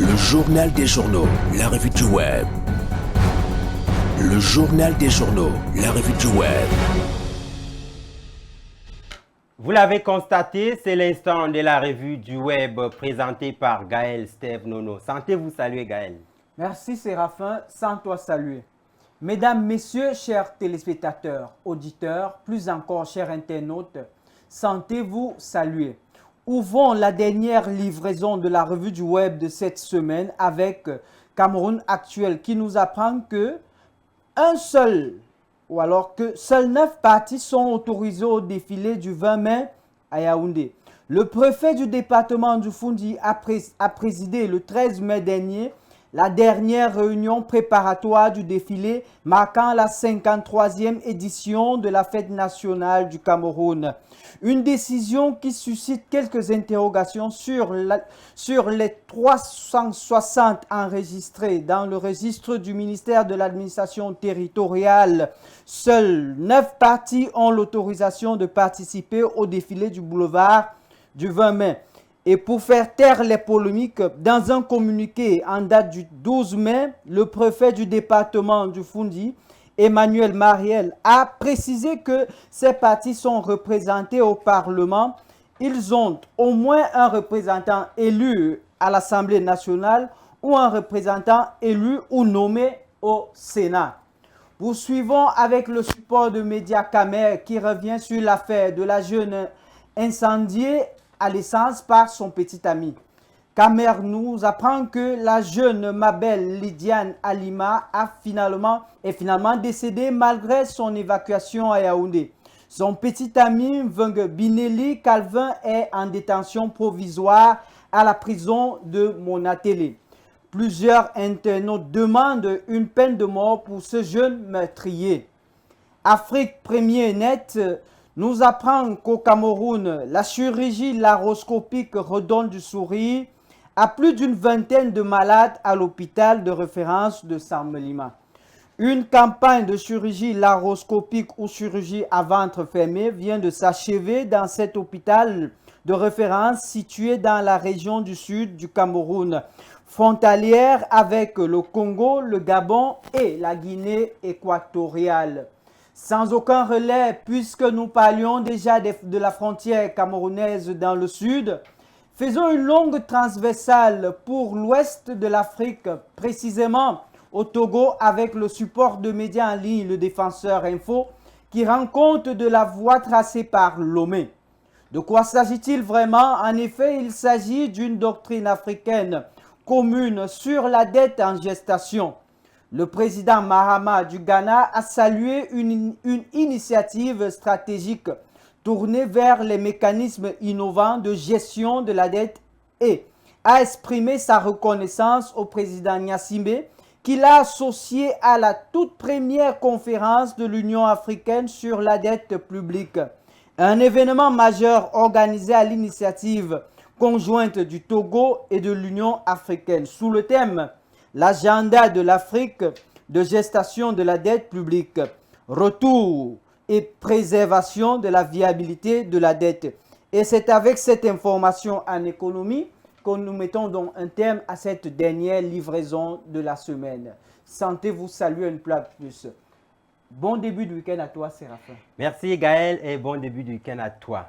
Le journal des journaux, la revue du web. Le journal des journaux, la revue du web. Vous l'avez constaté, c'est l'instant de la revue du web présentée par Gaël Steve Nono. Sentez-vous saluer, Gaël. Merci Séraphin, sans toi saluer. Mesdames, Messieurs, chers téléspectateurs, auditeurs, plus encore chers internautes, sentez-vous saluer. Ouvrons la dernière livraison de la revue du web de cette semaine avec Cameroun Actuel qui nous apprend que seuls 9 partis sont autorisés au défilé du 20 mai à Yaoundé. Le préfet du département du Foundi a présidé le 13 mai dernier la dernière réunion préparatoire du défilé marquant la 53e édition de la fête nationale du Cameroun. Une décision qui suscite quelques interrogations sur les 360 enregistrés dans le registre du ministère de l'administration territoriale. Seuls 9 partis ont l'autorisation de participer au défilé du boulevard du 20 mai. Et pour faire taire les polémiques, dans un communiqué en date du 12 mai, le préfet du département du Foundi, Emmanuel Mariel, a précisé que ces partis sont représentés au Parlement. Ils ont au moins un représentant élu à l'Assemblée nationale ou un représentant élu ou nommé au Sénat. Poursuivons avec le support de Média Camer qui revient sur l'affaire de la jeune incendiée à l'essence par son petit ami. Camer nous apprend que la jeune Mabel Lydiane Alima est finalement décédée malgré son évacuation à Yaoundé. Son petit ami Veng Bineli Calvin est en détention provisoire à la prison de Monatélé. Plusieurs internautes demandent une peine de mort pour ce jeune meurtrier. Afrique Premier Net nous apprend qu'au Cameroun, la chirurgie laroscopique redonne du sourire à plus d'une vingtaine de malades à l'hôpital de référence de Samelima. Une campagne de chirurgie laroscopique ou chirurgie à ventre fermé vient de s'achever dans cet hôpital de référence situé dans la région du sud du Cameroun, frontalière avec le Congo, le Gabon et la Guinée équatoriale. Sans aucun relais, puisque nous parlions déjà de la frontière camerounaise dans le sud, faisons une longue transversale pour l'ouest de l'Afrique, précisément au Togo, avec le support de médias en ligne, le Défenseur Info, qui rend compte de la voie tracée par Lomé. De quoi s'agit-il vraiment? En effet, il s'agit d'une doctrine africaine commune sur la dette en gestation. Le président Mahama du Ghana a salué une initiative stratégique tournée vers les mécanismes innovants de gestion de la dette et a exprimé sa reconnaissance au président Gnassingbé qu'il a associé à la toute première conférence de l'Union africaine sur la dette publique. Un événement majeur organisé à l'initiative conjointe du Togo et de l'Union africaine sous le thème l'agenda de l'Afrique de gestation de la dette publique, retour et préservation de la viabilité de la dette. Et c'est avec cette information en économie que nous mettons donc un terme à cette dernière livraison de la semaine. Sentez-vous saluer une fois de plus. Bon début de week-end à toi, Séraphin. Merci, Gaël, et bon début de week-end à toi.